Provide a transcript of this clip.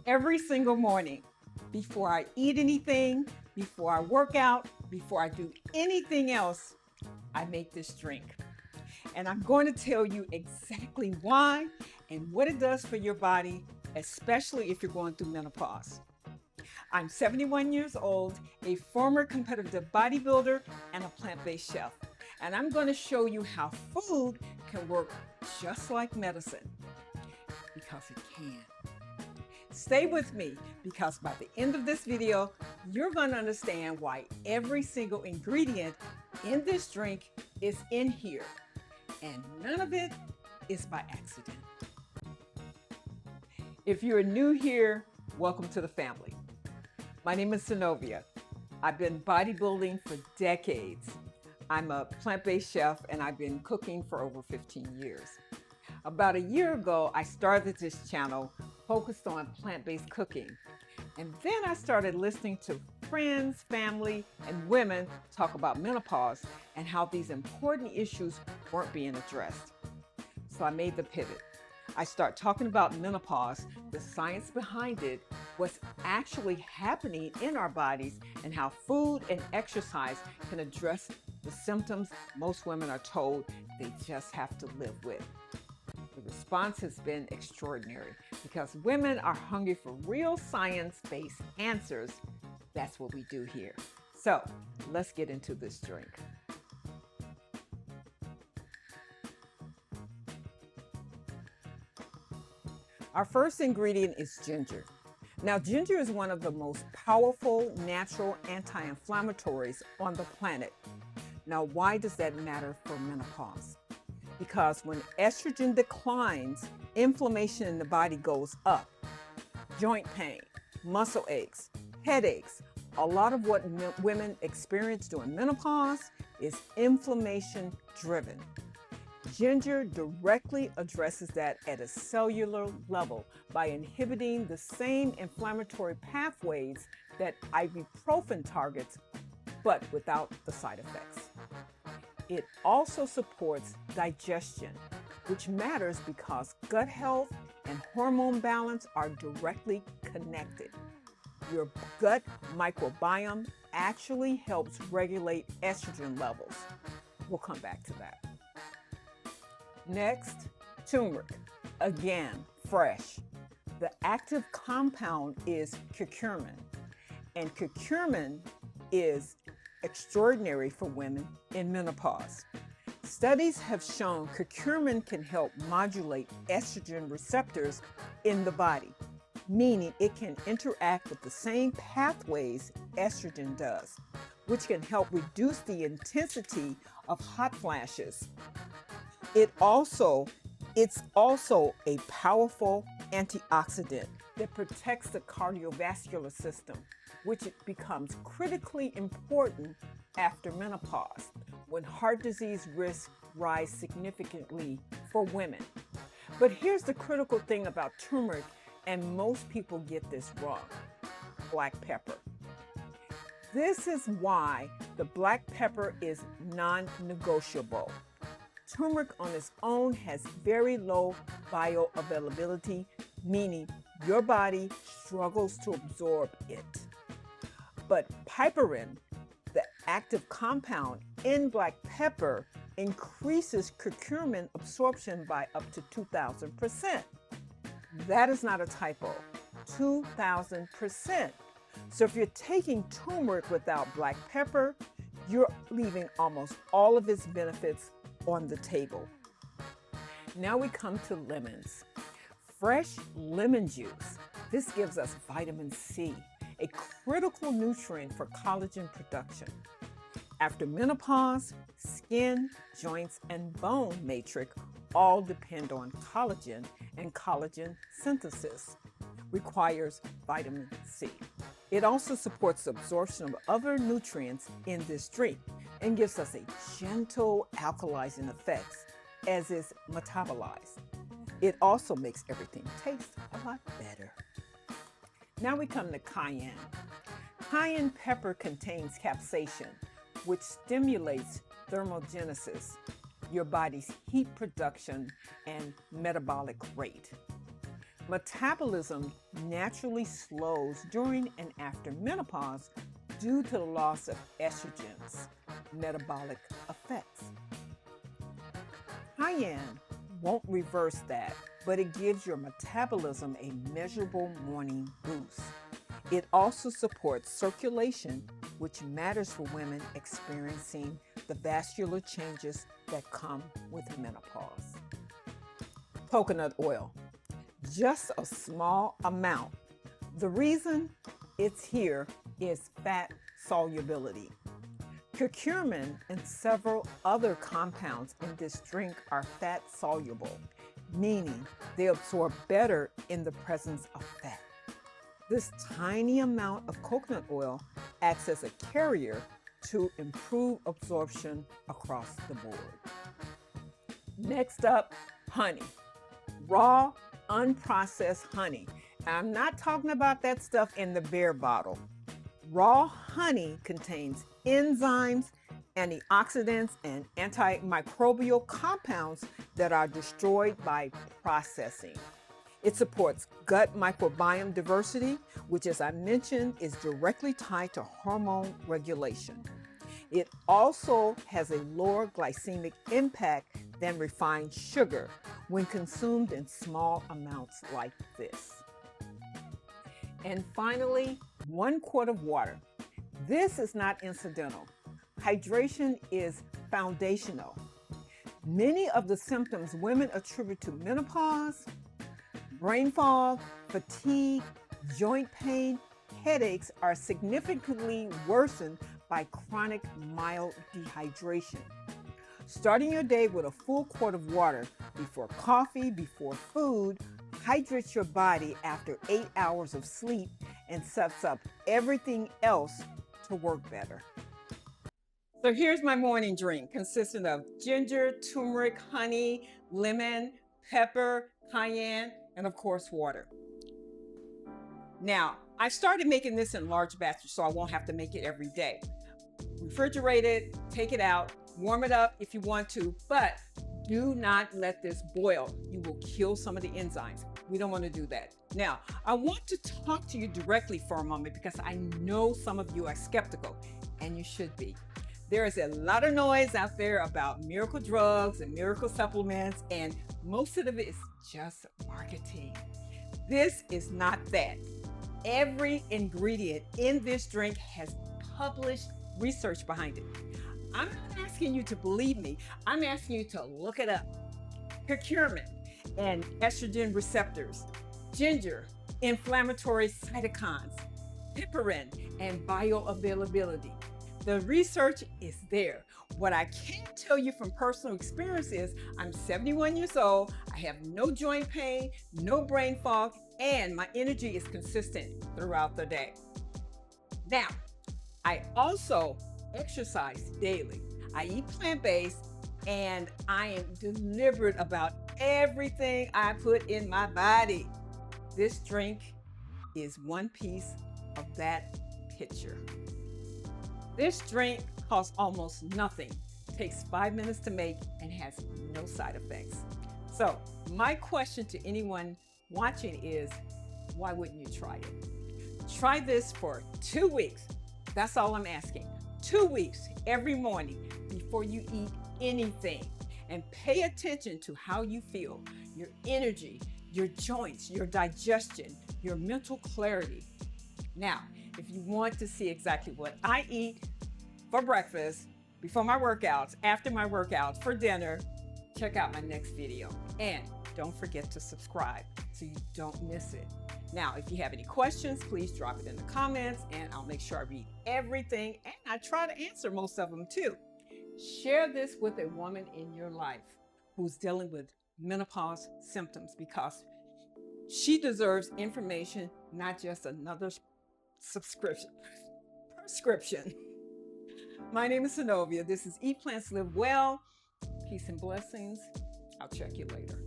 every single morning. Before I eat anything, before I work out, before I do anything else, I make this drink. And I'm going to tell you exactly why and what it does for your body, especially if you're going through menopause. I'm 71 years old, a former competitive bodybuilder, and a plant-based chef. And I'm going to show you how food can work just like medicine, because it can. Stay with me, because by the end of this video, you're going to understand why every single ingredient in this drink is in here, and none of it is by accident. If you're new here, welcome to the family. My name is Zenobia. I've been bodybuilding for decades. I'm a plant-based chef, and I've been cooking for over 15 years. About a year ago, I started this channel focused on plant-based cooking. And then I started listening to friends, family, and women talk about menopause and how these important issues weren't being addressed. So I made the pivot. I start talking about menopause, the science behind it, what's actually happening in our bodies, and how food and exercise can address the symptoms most women are told they just have to live with. The response has been extraordinary because women are hungry for real science-based answers. That's what we do here. So let's get into this drink. Our first ingredient is ginger. Now, ginger is one of the most powerful natural anti-inflammatories on the planet. Now, why does that matter for menopause? Because when estrogen declines, inflammation in the body goes up. Joint pain, muscle aches, headaches, a lot of what women experience during menopause is inflammation driven. Ginger directly addresses that at a cellular level by inhibiting the same inflammatory pathways that ibuprofen targets, but without the side effects. It also supports digestion, which matters because gut health and hormone balance are directly connected. Your gut microbiome actually helps regulate estrogen levels. We'll come back to that. Next, turmeric. Again, fresh. The active compound is curcumin, and curcumin is extraordinary for women in menopause. Studies have shown curcumin can help modulate estrogen receptors in the body, meaning it can interact with the same pathways estrogen does, which can help reduce the intensity of hot flashes. It's also a powerful antioxidant that protects the cardiovascular system, which becomes critically important after menopause, when heart disease risks rise significantly for women. But here's the critical thing about turmeric, and most people get this wrong: black pepper. This is why the black pepper is non-negotiable. Turmeric on its own has very low bioavailability, meaning your body struggles to absorb it. But piperine, the active compound in black pepper, increases curcumin absorption by up to 2,000%. That is not a typo, 2,000%. So if you're taking turmeric without black pepper, you're leaving almost all of its benefits on the table. Now we come to lemons. Fresh lemon juice. This gives us vitamin C, a critical nutrient for collagen production. After menopause, skin, joints, and bone matrix all depend on collagen, and collagen synthesis requires vitamin C. It also supports the absorption of other nutrients in this drink and gives us a gentle alkalizing effect as it's metabolized. It also makes everything taste a lot better. Now we come to cayenne. Cayenne pepper contains capsaicin, which stimulates thermogenesis, your body's heat production and metabolic rate. Metabolism naturally slows during and after menopause due to the loss of estrogen's metabolic effects. Cayenne won't reverse that, but it gives your metabolism a measurable morning boost. It also supports circulation, which matters for women experiencing the vascular changes that come with menopause. Coconut oil, just a small amount. The reason it's here is fat solubility. Curcumin and several other compounds in this drink are fat soluble, meaning they absorb better in the presence of fat. This tiny amount of coconut oil acts as a carrier to improve absorption across the board. Next up, honey. Raw, unprocessed honey. I'm not talking about that stuff in the beer bottle. Raw honey contains enzymes, antioxidants, and antimicrobial compounds that are destroyed by processing. It supports gut microbiome diversity, which, as I mentioned, is directly tied to hormone regulation. It also has a lower glycemic impact than refined sugar when consumed in small amounts like this. And finally, 1 quart of water. This is not incidental. Hydration is foundational. Many of the symptoms women attribute to menopause, brain fog, fatigue, joint pain, headaches are significantly worsened by chronic mild dehydration. Starting your day with a full quart of water before coffee, before food, hydrates your body after 8 hours of sleep and sets up everything else to work better. So here's my morning drink, consisting of ginger, turmeric, honey, lemon, pepper, cayenne, and of course water. Now, I started making this in large batches so I won't have to make it every day. Refrigerate it, take it out, warm it up if you want to, but do not let this boil. You will kill some of the enzymes. We don't want to do that. Now, I want to talk to you directly for a moment because I know some of you are skeptical, and you should be. There is a lot of noise out there about miracle drugs and miracle supplements, and most of it is just marketing. This is not that. Every ingredient in this drink has published research behind it. I'm not asking you to believe me. I'm asking you to look it up. Curcumin and estrogen receptors, ginger, inflammatory cytokines, piperin, and bioavailability. The research is there. What I can tell you from personal experience is I'm 71 years old, I have no joint pain, no brain fog, and my energy is consistent throughout the day. Now, I also exercise daily. I eat plant-based, and I am deliberate about everything I put in my body. This drink is one piece of that picture. This drink costs almost nothing, takes 5 minutes to make, and has no side effects. So my question to anyone watching is, why wouldn't you try it? Try this for 2 weeks. That's all I'm asking. 2 weeks every morning before you eat anything, and pay attention to how you feel, your energy, your joints, your digestion, your mental clarity. Now, if you want to see exactly what I eat for breakfast, before my workouts, after my workouts, for dinner, check out my next video. And don't forget to subscribe so you don't miss it. Now, if you have any questions, please drop it in the comments and I'll make sure I read everything, and I try to answer most of them too. Share this with a woman in your life who's dealing with menopause symptoms, because she deserves information, not just another prescription. My name is Zenobia. This is Eat Plants Live Well. Peace and blessings. I'll check you later.